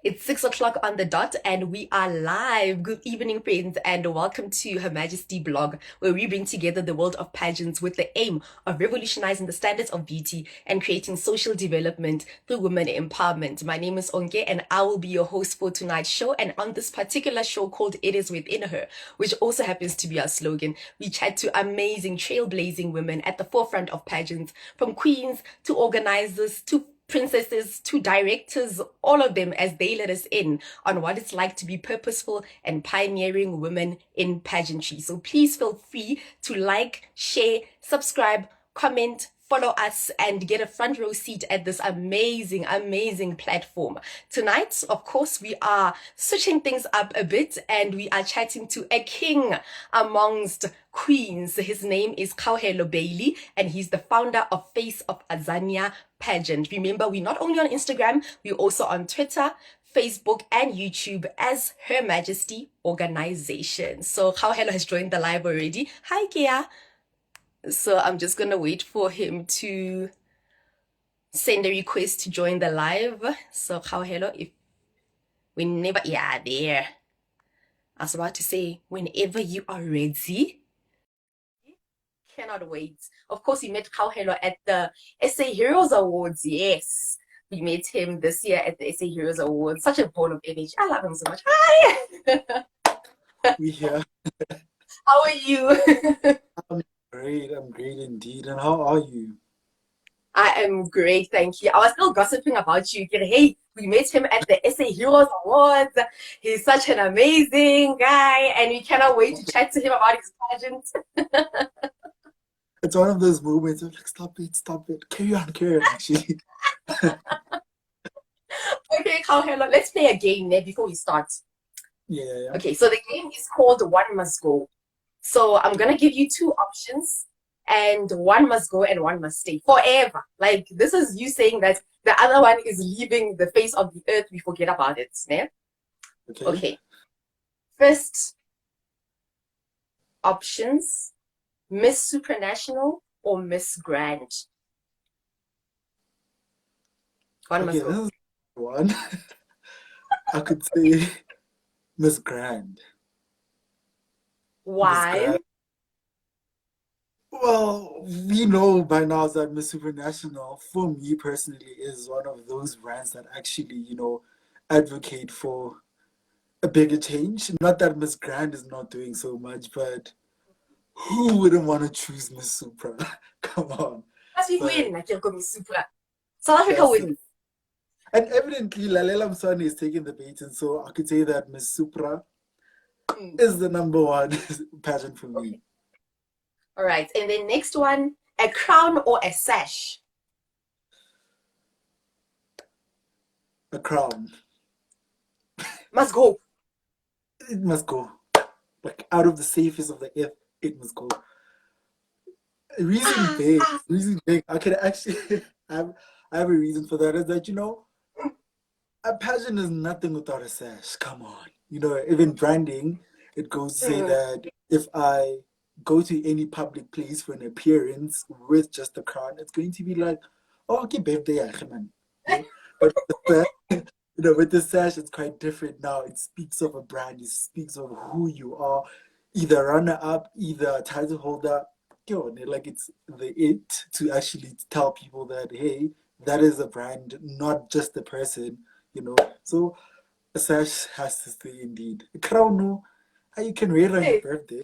It's 6 o'clock on the dot, and we are live. Good evening, friends, and welcome to Her Majesty blog, where we bring together the world of pageants with the aim of revolutionizing the standards of beauty and creating social development through women empowerment. My name is Onke, and I will be your host for tonight's show. And on this particular show called It Is Within Her, which also happens to be our slogan, we chat to amazing, trailblazing women at the forefront of pageants, from queens to organizers to princesses to directors, all of them, as they let us in on what it's like to be purposeful and pioneering women in pageantry. So please feel free to like, share, subscribe, comment, follow us, and get a front row seat at this amazing, amazing platform. Tonight, of course, we are switching things up a bit and we are chatting to a king amongst queens. His name is Kgauhelo Bailie, and he's the founder of Face of Azania pageant. Remember, we're not only on Instagram, we're also on Twitter, Facebook, and YouTube as Her Majesty Organization. So Kgauhelo has joined the live already. Hi, Kia. So I'm just gonna wait for him to send a request to join the live. So Kgauhelo, if whenever, yeah, there. I was about to say, whenever you are ready. Cannot wait. Of course, we met Kgauhelo at the SA Heroes Awards. Yes, we met him this year at the SA Heroes Awards. Such a ball of energy. I love him so much. Hi. We here. How are you? I'm great. I'm great indeed. And how are you? I am great, thank you. I was still gossiping about you. Hey, we met him at the SA Heroes Awards. He's such an amazing guy, and we cannot wait to chat to him about his pageant. It's one of those moments of like, stop it. Carry on, actually. Okay, Kgauhelo, let's play a game there before we start. Yeah. Okay, so the game is called One Must Go. So I'm gonna give you two options, and one must go and one must stay forever. Like this is you saying that the other one is leaving the face of the earth. We forget about it. Yeah? Okay. Okay. First options: Miss Supranational or Miss Grand. One Okay, must this go. is one. I could say Miss Grand. Miss Why? Grand. Well, we know by now that Miss Supernational, for me personally, is one of those brands that actually, advocate for a bigger change. Not that Miss Grand is not doing so much, but who wouldn't want to choose Miss Supra? Come on. As we But win, like you're going Supra. South Africa that's it. wins. And evidently, Lalela Mswane is taking the bait, and so I could say that Miss Supra Mm. is the number one pageant for me. Okay. All right. And then next one, a crown or a sash. A crown. Must go. It must go. Like out of the safest of the earth, it must go. Reason Ah, big. ah. Reason big. I could actually I have a reason for that. Is that a pageant is nothing without a sash. Come on. Even branding, it goes to say Mm. that if I go to any public place for an appearance with just a crown, it's going to be like, oh, okay, birthday, yeah, man. But with the sash, it's quite different now. It speaks of a brand, it speaks of who you are, either runner up, either title holder. Like it's the it to actually tell people that, hey, that is a brand, not just a person. So a sash has to stay indeed. A crown, no, how you can wear it on your Hey, birthday.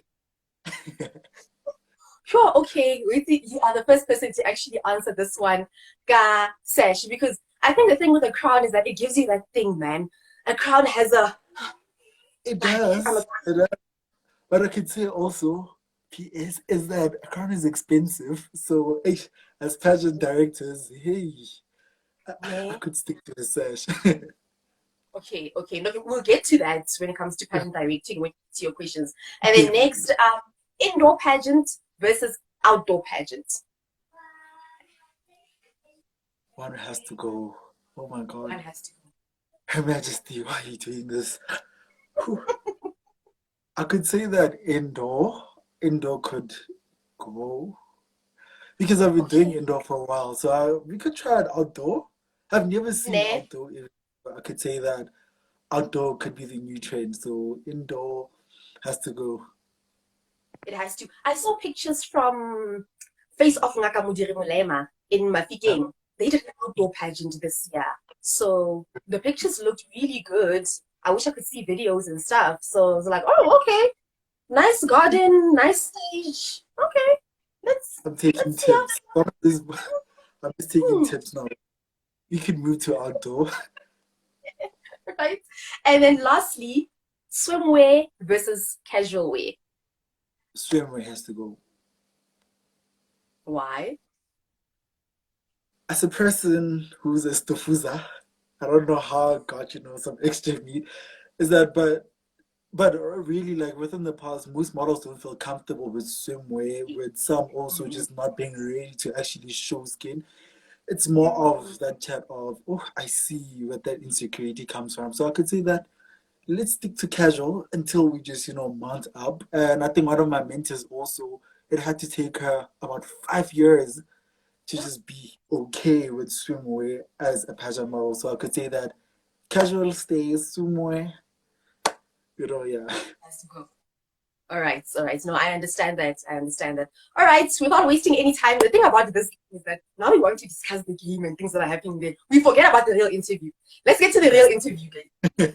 sure, okay. You are the first person to actually answer this one, Ga Sash, because I think the thing with a crown is that it gives you that thing, man. A crown has a It like I'm a does. It does. But I could say also, PS, is that a crown is expensive. So, as pageant directors, hey, I yeah. could stick to the sash. Okay. No, we'll get to that when it comes to Yeah, pageant directing, when to your questions. And then definitely. next, indoor pageant versus outdoor pageant. One has to go. Oh my One God. has to go. Her Majesty, why are you doing this? Whew. I could say that indoor could go because I've been doing Okay. indoor for a while. So we could try it outdoor. I've never seen Nah. outdoor, but I could say that outdoor could be the new trend. So indoor has to go. It has to. I saw pictures from Face of Azania in Mafikeng. They did an outdoor pageant this year. So the pictures looked really good. I wish I could see videos and stuff. So I was like, oh, okay. Nice garden, nice stage. Okay. Let's I'm taking let's see how tips. I'm just taking hmm, tips now. You can move to outdoor. right? And then lastly, swimwear versus casual wear. Swimwear has to go. Why? As a person who's a stofuza, I don't know how I got, some extra meat. Is that, but really, like within the past, most models don't feel comfortable with swimwear, with some also Mm, just not being ready to actually show skin. It's more mm, of that chat of, oh, I see where that insecurity comes from. So I could say that let's stick to casual until we just, mount up. And I think one of my mentors also, it had to take her about 5 years to just be okay with swimwear as a pageant model. So I could say that casual stays, swimwear, yeah. has to go. All right, all right. No, I understand that. I understand that. All right, without wasting any time, the thing about this is that now we want to discuss the game and things that are happening there. We forget about the real interview. Let's get to the real interview, guys.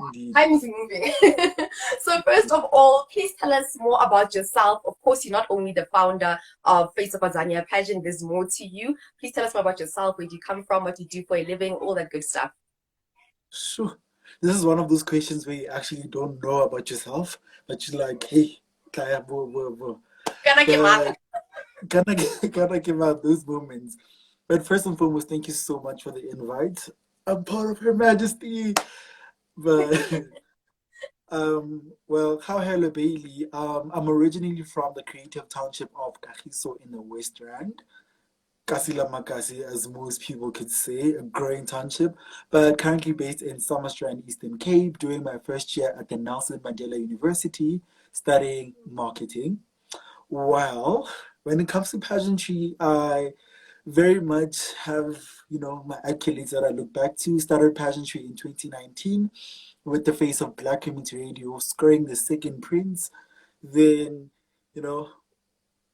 Indeed. Time is moving. So first of all, please tell us more about yourself. Of course, you're not only the founder of Face of Azania pageant, there's more to you. Please tell us more about yourself, where do you come from, what you do for a living, all that good stuff. Sure. This is one of those questions where you actually don't know about yourself, but you're like, hey, kaya bo bo bo. Kana ke But maka. gonna give out those moments. But first and foremost, thank you so much for the invite. I'm part of Her Majesty. But well, Kgauhelo Bailie. I'm originally from the creative township of Kagiso in the West Rand. Kasila Makasi, as most people could say, a growing township, but currently based in Somerstrand, Eastern Cape, doing my first year at the Nelson Mandela University, studying marketing. Well, when it comes to pageantry, I very much have, my accolades that I look back to. Started pageantry in 2019 with the Face of Black Community Radio, scoring the second prince. Then, you know,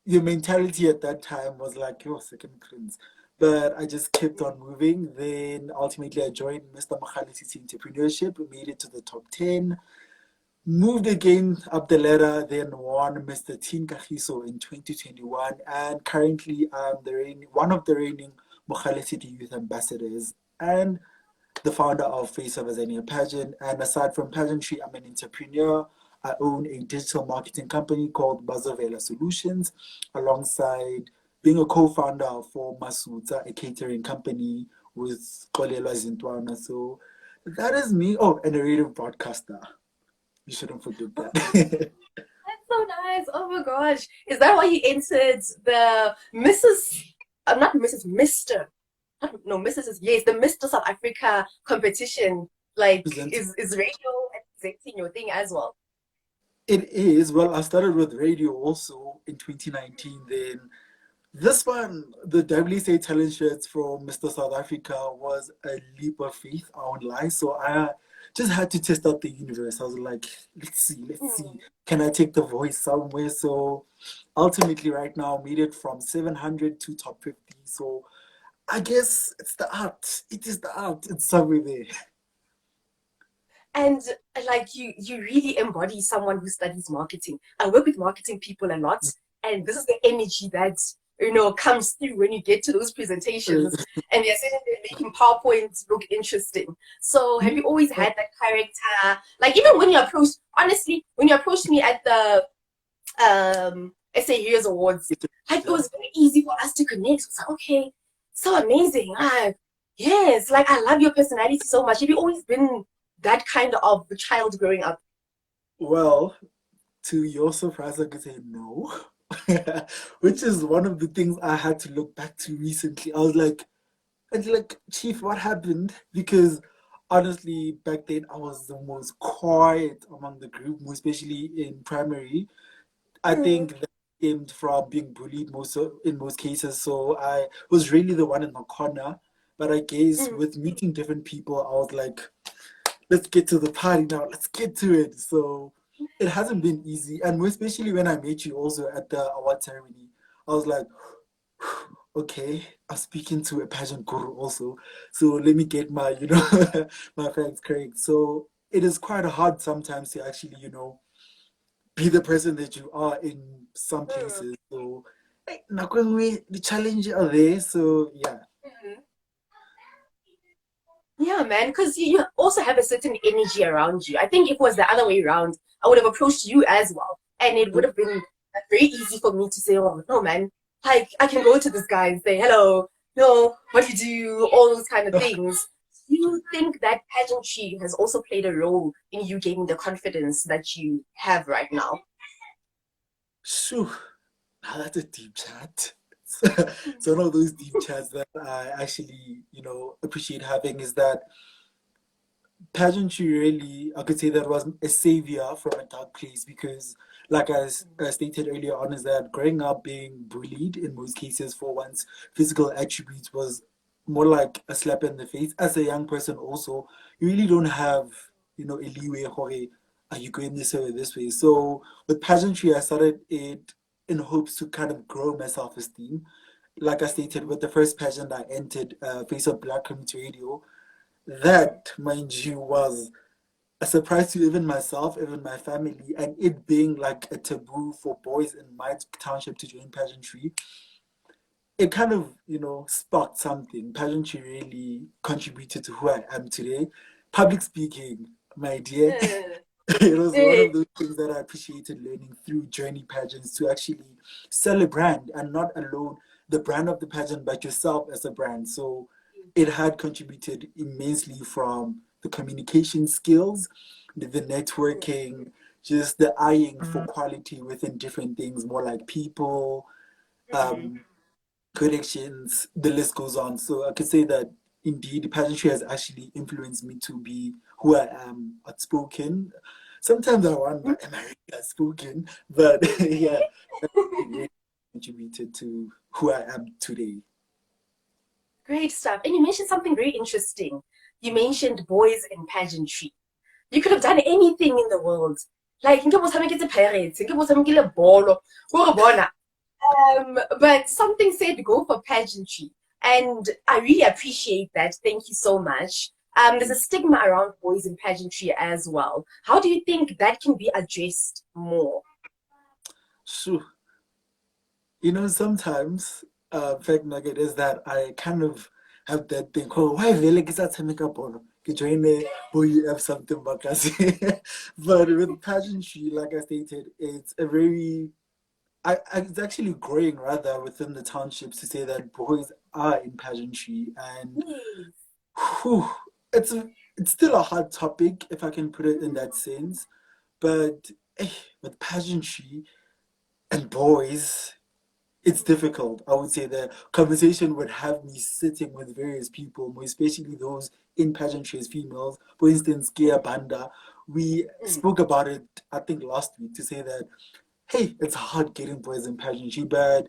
your mentality at that time was like, your second prince. But I just kept on moving. Then ultimately I joined Mr. City Entrepreneurship, made it to the top 10, moved again up the ladder, then won Mr. Teen Kagiso in 2021, and currently I'm one of the reigning City Youth Ambassadors and the founder of Face of Azania pageant. And aside from pageantry, I'm an entrepreneur. I own a digital marketing company called Bazovela Solutions, alongside being a co-founder for Masuta, a catering company with Kgauhelo Bailie. So that is me. Oh, and a radio broadcaster. You shouldn't forget that. That's so nice. Oh my gosh. Is that why you entered the Mrs. Not Mrs. Mr. No, Mrs. is yes, the Mr. South Africa competition. Like, Present. is radio and presenting your thing as well? It is. Well, I started with radio also in 2019. Then this one, the WSA talent shirts from Mr. South Africa, was a leap of faith. I won't lie. So I just had to test out the universe. I was like, let's see. Hmm. Can I take the voice somewhere? So ultimately, right now, I made it from 700 to top 50. So I guess it's the art. It is the art. It's somewhere there. And like you really embody someone who studies marketing. I work with marketing people a lot, and this is the energy that comes through when you get to those presentations and they're sitting there making PowerPoints look interesting. So have you always had that character? Like even when you approached, honestly, when you approached me at the SA Heroes Awards, like it was very easy for us to connect. It was like, okay, so amazing. Yes, like I love your personality so much. Have you always been that kind of child growing up? Well, to your surprise, I could say no, which is one of the things I had to look back to recently. I was like, and like, Chief, what happened? Because honestly, back then I was the most quiet among the group, most especially in primary. I Mm, think that stemmed from being bullied in most cases. So I was really the one in the corner. But I guess mm, with meeting different people, I was like, let's get to the party now. Let's get to it. So it hasn't been easy, and more especially when I met you also at the award ceremony, I was like, okay, I'm speaking to a pageant guru also. So let me get my, my facts correct. So it is quite hard sometimes to actually, be the person that you are in some Mm. places. So nako e nngwe, the challenge are there. So yeah. Mhm. Yeah, man, because you also have a certain energy around you. I think if it was the other way around, I would have approached you as well. And it would have been very easy for me to say, oh, no, man, like I can go to this guy and say, hello, no, what you do, all those kind of things. Do you think that pageantry has also played a role in you gaining the confidence that you have right now? Shoo, now that's a deep chat. So one of those deep chats that I actually, appreciate having is that pageantry really, I could say that was a savior from a dark place because, like I stated earlier on, is that growing up being bullied in most cases for one's physical attributes was more like a slap in the face. As a young person, also, you really don't have, a leeway. Hore, are you going this way or this way? So with pageantry, I started it in hopes to kind of grow my self esteem. Like I stated, with the first pageant I entered, Face of Black Community Radio, that, mind you, was a surprise to even myself, even my family, and it being like a taboo for boys in my township to join pageantry, it kind of, sparked something. Pageantry really contributed to who I am today. Public speaking, my dear, Uh, it was one uh, of those things that I appreciated learning through journey pageants to actually sell a brand and not alone the brand of the pageant, but yourself as a brand. So it had contributed immensely from the communication skills, the networking, just the eyeing for quality within different things, more like people, mm, um, corrections, the list goes on. So I could say that indeed pageantry has actually influenced me to be who I am, outspoken. Sometimes I wonder, am I really outspoken? But yeah, it really contributed to who I am today. Great stuff. And you mentioned something very interesting. You mentioned boys in pageantry. You could have done anything in the world. Like, nke bo tshameketse pirates, nke bo tshamekile bolo, ko re bona. But something said go for pageantry. And I really appreciate that. Thank you so much. There's a stigma around boys in pageantry as well. How do you think that can be addressed more? So, sometimes, fact nugget is that I kind of have that thing. Oh, why really get that make bolo? Join the boy, you have something bakasi. But with pageantry, like I stated, it's a very it's actually growing rather within the townships to say that boys are in pageantry, and Yes. whew, it's still a hard topic if I can put it in that sense. But with pageantry and boys, it's difficult. I would say the conversation would have me sitting with various people, more especially those in pageantry as females. For instance, Gia Banda, we Mm, spoke about it, I think, last week to say that, hey, it's hard getting boys in pageantry, but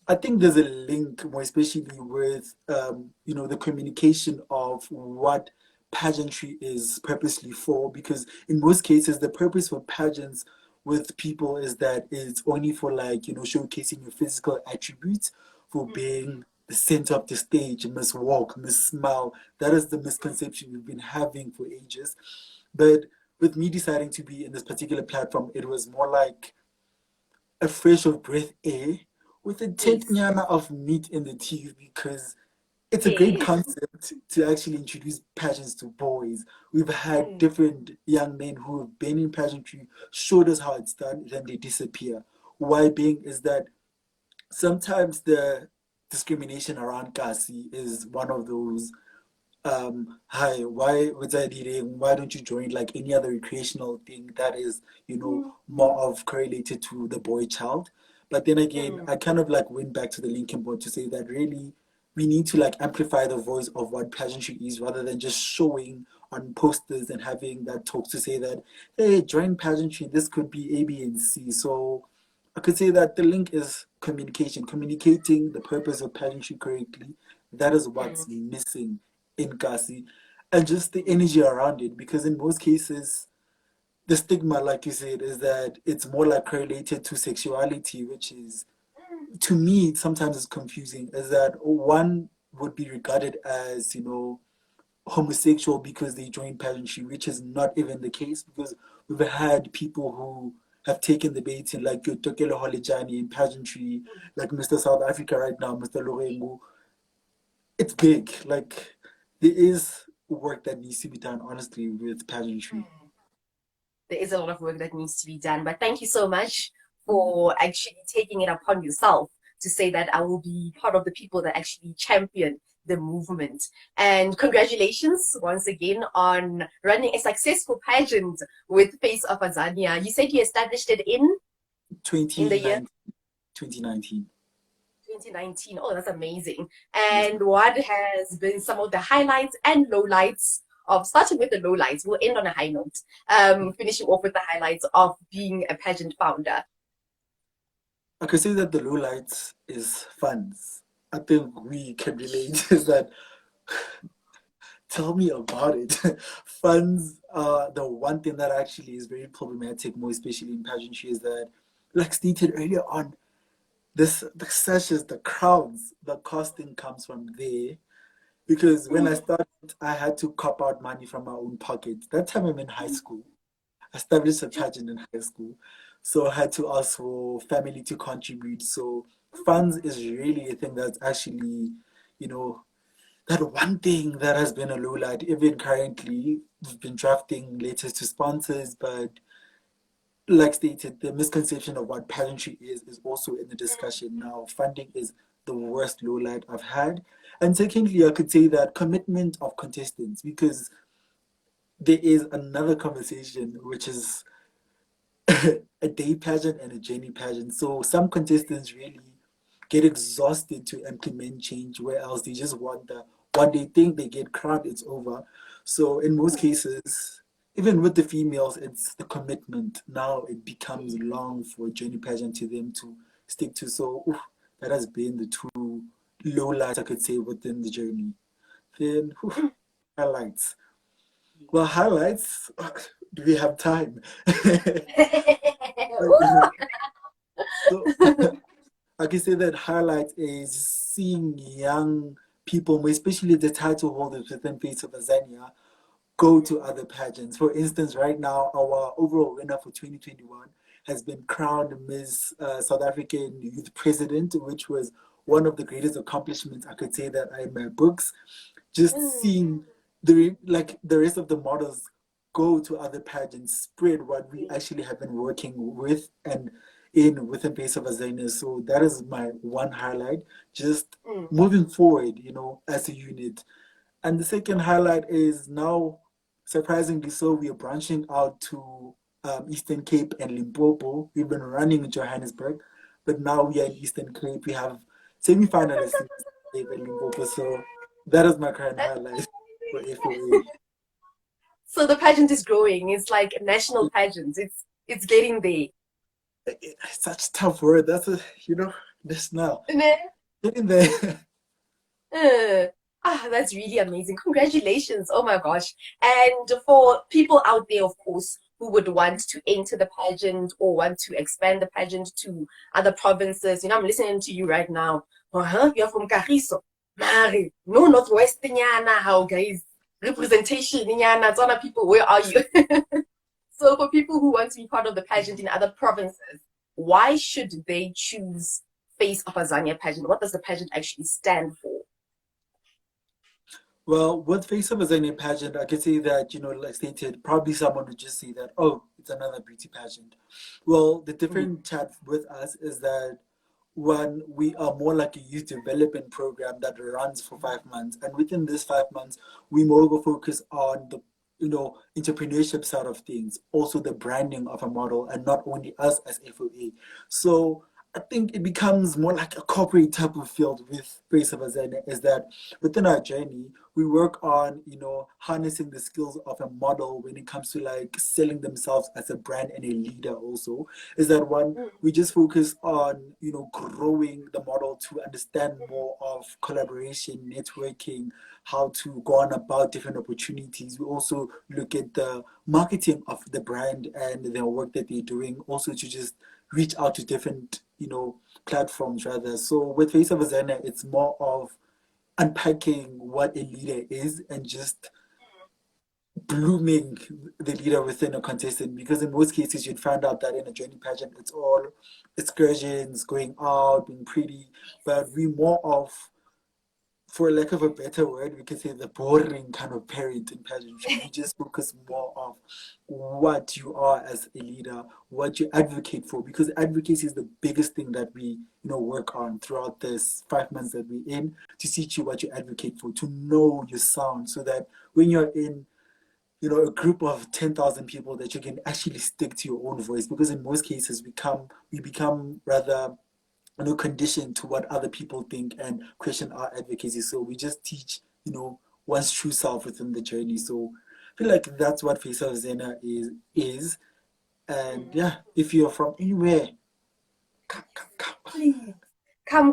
I think there's a link, more especially with the communication of what pageantry is purposely for. Because in most cases, the purpose for pageants with people is that it's only for showcasing your physical attributes, for being the center of the stage, Miss Walk, Miss Smile. That is the misconception we've been having for ages. But with me deciding to be in this particular platform, it was more like a fresh of breath air with a yes. tintnyana of meat in the teeth because it's a great Yes. concept to actually introduce pageants to boys. We've had Mm, different young men who have been in pageantry, showed us how it's done, then they disappear. Why being is that sometimes the discrimination around Kasi is one of those hi, why don't you join like any other recreational thing that is, more of correlated to the boy child? But then again, mm, I kind of like went back to the Lincoln board to say that really we need to like amplify the voice of what pageantry is rather than just showing on posters and having that talk to say that, hey, join pageantry, this could be A, B, and C. So I could say that the link is communication, communicating the purpose of pageantry correctly. That is mm. what's missing in Kasi. and just the energy around it. Because in most cases, the stigma, like you said, is that it's more like correlated to sexuality, which is, to me, sometimes it's confusing. Is that one would be regarded as, homosexual because they join pageantry, which is not even the case, because we've had people who have taken the bait in, like your Kgauhelo Bailie in pageantry, like Mr. South Africa right now, Mr. Lorengu. It's big. Like, there is work that needs to be done, honestly, with pageantry. There is a lot of work that needs to be done. But thank you so much for actually taking it upon yourself to say that I will be part of the people that actually champion the movement. And congratulations once again on running a successful pageant with Face of Azania. You said you established it in the year 2019. 2019. 2019. Oh, that's amazing. Yes. And what has been some of the highlights and lowlights of starting with the lowlights? We'll end on a high note. Finishing off with the highlights of being a pageant founder. I could say that the lowlights is funds. I think we can relate is that tell me about it. Funds are the one thing that actually is very problematic, more especially in pageantry, is that, like stated earlier on, the sashes, the crowns, the costing comes from there. Because when I started, I had to cop out money from my own pocket. That time I'm in high school. I established a pageant in high school. So I had to ask for family to contribute. So funds is really a thing that's actually, you know, that one thing that has been a low light. Even currently, we've been drafting letters to sponsors, but like stated, the misconception of what pageantry is also in the discussion now. Funding is the worst low light I've had. And secondly, I could say that commitment of contestants, because there is another conversation which is a day pageant and a journey pageant. So some contestants really get exhausted to implement change, where else they just want the when they think they get crowned, it's over. So in most cases, even with the females, it's the commitment. Now it becomes long for a journey pageant to them to stick to. So oof, that has been the two low lights I could say within the journey. Then oof, highlights. Well, highlights. Do we have time? So I can say that highlight is seeing young people, especially the title holders within Face of Azania, go to other pageants. For instance, right now, our overall winner for 2021 has been crowned Miss South African Youth President, which was one of the greatest accomplishments I could say that are in my books. Just seeing like the rest of the models go to other pageants, spread what we actually have been working with and in within Face of Azania. So that is my one highlight. Just moving forward, as a unit. And the second highlight is now, surprisingly so, we are branching out to Eastern Cape and Limpopo. We've been running in Johannesburg, but now we are in Eastern Cape. We have semi-finalists in Eastern Cape and Limpopo. So that is my current highlight for FOA. So the pageant is growing. It's like a national pageant. It's getting there. It's such a tough word. This now. Getting there. Uh, that's really amazing. Congratulations. Oh my gosh. And for people out there, of course, who would want to enter the pageant or want to expand the pageant to other provinces, I'm listening to you right now. Uh-huh, you're from Kagiso. Mari, no Northwest Nyana, how guys? Representation Nyana, Zona people, where are you? So for people who want to be part of the pageant in other provinces, why should they choose Face of Azania pageant? What does the pageant actually stand for? Well, with Face of Azania pageant, I could say that, like stated, probably someone would just say that, oh, it's another beauty pageant. Well, the different chat with us is that when we are more like a youth development program that runs for 5 months, and within this 5 months, we more go focus on the entrepreneurship side of things, also the branding of a model, and not only us as FOA. So I think it becomes more like a corporate type of field with Face of Azania is that within our journey, we work on, harnessing the skills of a model when it comes to like selling themselves as a brand and a leader also. Is that one, we just focus on, growing the model to understand more of collaboration, networking, how to go on about different opportunities. We also look at the marketing of the brand and the work that they're doing, also to just reach out to different, platforms rather. So with Face of Azania, it's more of unpacking what a leader is and just blooming the leader within a contestant. Because in most cases, you'd find out that in a journey pageant, it's all excursions, going out, being pretty, but we more of, for lack of a better word, we could say the boring kind of parent in pageantry. We just focus more of what you are as a leader, what you advocate for, because advocacy is the biggest thing that we, work on throughout this 5 months that we're in, to teach you what you advocate for, to know your sound, so that when you're in, a group of 10,000 people, that you can actually stick to your own voice. Because in most cases, we become rather, conditioned to what other people think and question our advocacy. So we just teach, one's true self within the journey. So I feel like that's what Face of Zena is. And yeah, if you're from anywhere, come, come, come. Please. Come.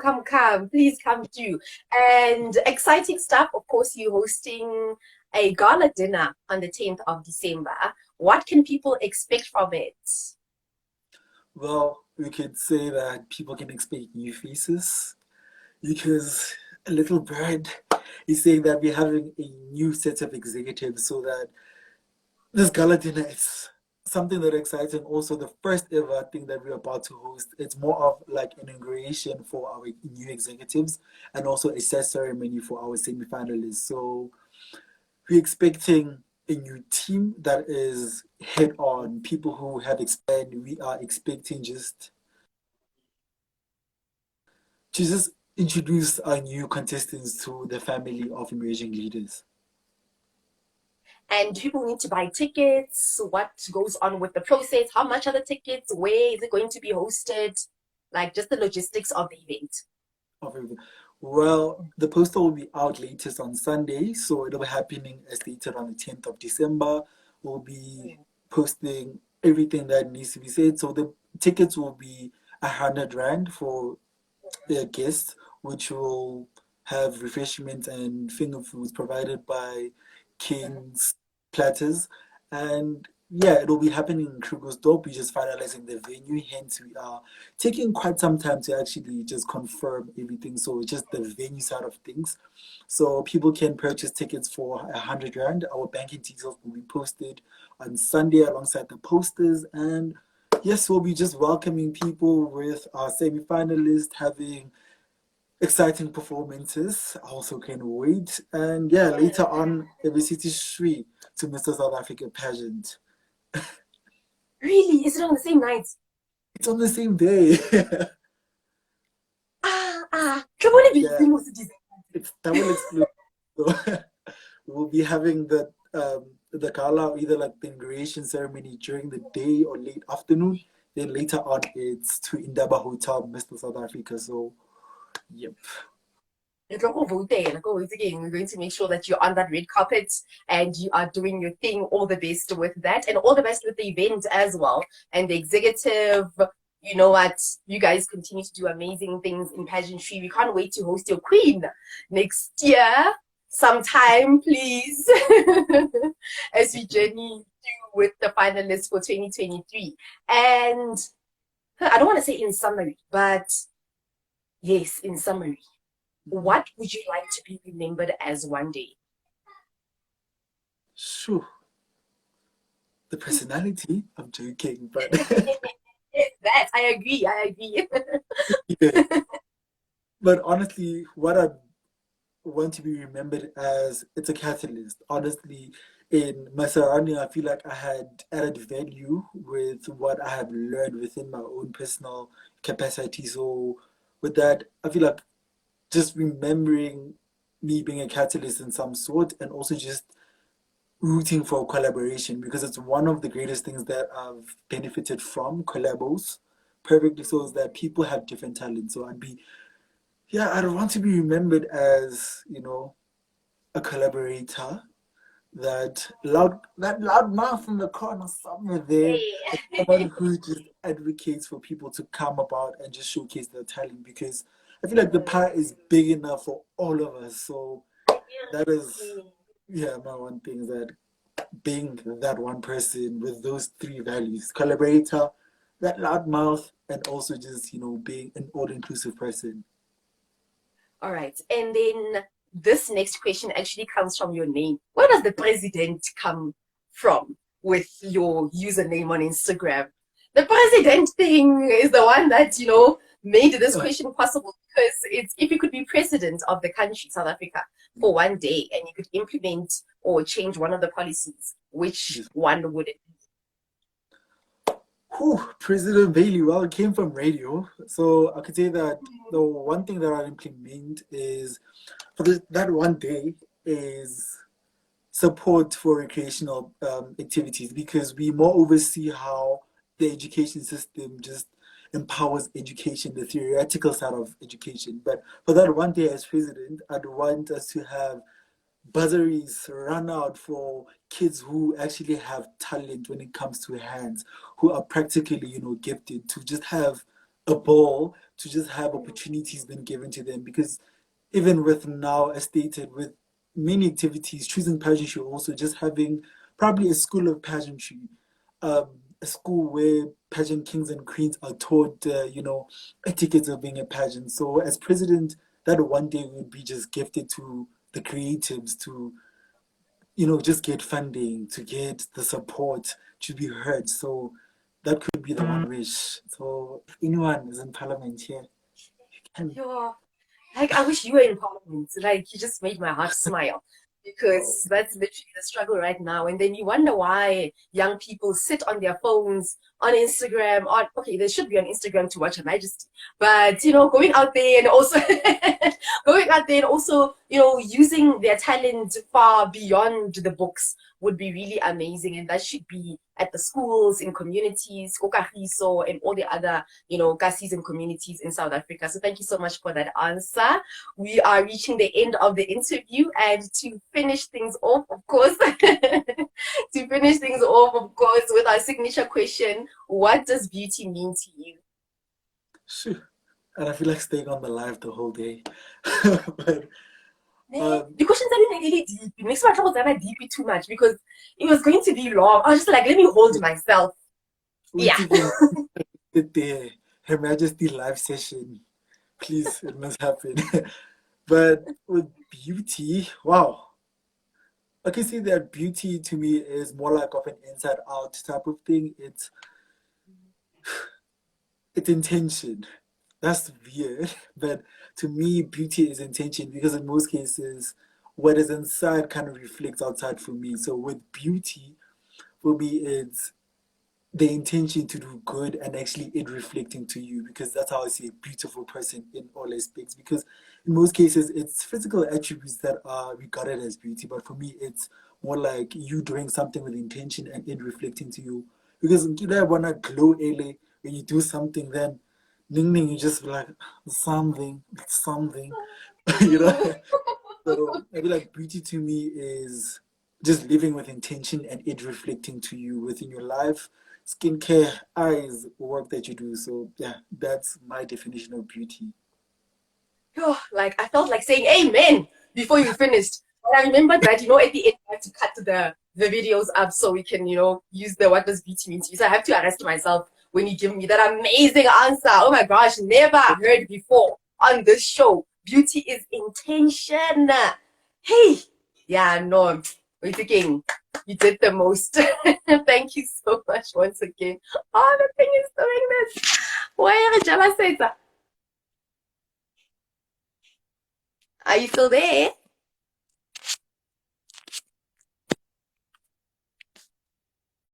Please come through. And exciting stuff. Of course, you're hosting a gala dinner on the 10th of December. What can people expect from it? Well, we could say that people can expect new faces, because a little bird is saying that we're having a new set of executives, so that this gala dinner is something that excites, and also the first ever thing that we're about to host. It's more of like an inauguration for our new executives, and also a set ceremony for our semi-finalists. So we're expecting a new team that is head on, people who have expanded. We are expecting just introduce our new contestants to the family of emerging leaders. And do people need to buy tickets? What goes on with the process? How much are the tickets? Where is it going to be hosted? Like just the logistics of the event. Of everything. Well, the poster will be out latest on Sunday, so it'll be happening as stated on the 10th of December. We'll be posting everything that needs to be said. So the tickets will be 100 Rand for their guests, which will have refreshments and finger foods provided by King's Platters. And yeah, it'll be happening in Krugersdorp. We're just finalizing the venue, hence we are taking quite some time to actually just confirm everything. So just the venue side of things. So people can purchase tickets for 100 Rand. Our banking details will be posted on Sunday alongside the posters. And yes, we'll be just welcoming people with our semi-finalists, having exciting performances. I also can't wait. And yeah, later on, every city Shri to Mr. South Africa pageant. Really? Is it on the same night? It's on the same day. Come on, Yeah, it's double explosive. So we'll be having the gala, either like the inauguration ceremony during the day or late afternoon. Then later on, it's to Indaba Hotel, Mr. South Africa. So, yep. We're going to make sure that you're on that red carpet and you are doing your thing. All the best with that, and all the best with the event as well. And the executive, you know what? You guys continue to do amazing things in pageantry. We can't wait to host your queen next year, sometime, please, as we journey through with the finalists for 2023. And I don't want to say in summary, but yes, in summary. What would you like to be remembered as one day? Sure. The personality, I'm joking, but That I agree. yeah. But honestly, what I want to be remembered as, it's a catalyst. Honestly, in my surrounding, I feel like I had added value with what I have learned within my own personal capacity. So with that, I feel like just remembering me being a catalyst in some sort, and also just rooting for collaboration, because it's one of the greatest things that I've benefited from collabos perfectly so is that people have different talents. So I'd want to be remembered as, a collaborator, that loud mouth in the corner somewhere there, and someone who just advocates for people to come about and just showcase their talent, because I feel like the pie is big enough for all of us. So that is, my one thing is that being that one person with those three values: collaborator, that loud mouth, and also just, being an all-inclusive person. All right. And then this next question actually comes from your name. Where does the president come from with your username on Instagram? The president thing is the one that, made this question possible, because it's if you could be president of the country, South Africa, for one day, and you could implement or change one of the policies, which one would it be? President Bailey, well, it came from radio. So I could say that the one thing that I implement is, that one day, is support for recreational activities, because we more oversee how the education system just empowers education, the theoretical side of education. But for that one day as president, I'd want us to have bursaries run out for kids who actually have talent when it comes to hands, who are practically, gifted, to just have a ball, to just have opportunities being given to them. Because even with now, as stated, with many activities, choosing pageantry, also just having probably a school of pageantry, um, a school where pageant kings and queens are taught, etiquettes of being a pageant. So as president, that one day would be just gifted to the creatives to, just get funding, to get the support, to be heard. So that could be the one wish. So if anyone is in parliament here, you can. Yeah. Like, I wish you were in parliament. Like, you just made my heart smile, because that's literally the struggle right now. And then you wonder why young people sit on their phones, on Instagram, okay, they should be on Instagram to watch a Majesty, but, going out there and also, using their talent far beyond the books would be really amazing. And that should be at the schools, in communities, Kgauhelo, and all the other, kasis and communities in South Africa. So thank you so much for that answer. We are reaching the end of the interview, and to finish things off, of course, with our signature question, what does beauty mean to you? Sure. And I feel like staying on the live the whole day. But the questions are really deep. It makes my trouble that deep too much, because it was going to be long. I was just like, let me hold myself. Yeah. The Her Majesty live session, please, it must happen. But with beauty, wow. I can see that beauty to me is more like of an inside out type of thing. It's intention. That's weird, but to me, beauty is intention, because in most cases, what is inside kind of reflects outside for me. So with beauty, for me, it's the intention to do good and actually it reflecting to you, because that's how I see a beautiful person in all aspects. Because in most cases, it's physical attributes that are regarded as beauty, but for me, it's more like you doing something with intention and it reflecting to you. Because you know, when I glow early, when you do something, then you just like something, you know. So I feel like beauty to me is just living with intention and it reflecting to you within your life, skincare, eyes, work that you do. So yeah, that's my definition of beauty. Oh, like, I felt like saying amen before you finished. But I remembered that, at the end, I have to cut the videos up so we can, use the what does beauty mean to you. So I have to arrest myself when you give me that amazing answer. Oh my gosh, never heard before on this show. Beauty is intention. Hey, yeah, no, wait again. You did the most. Thank you so much once again. Oh, the thing is doing this. Why are you jealous? Are you still there?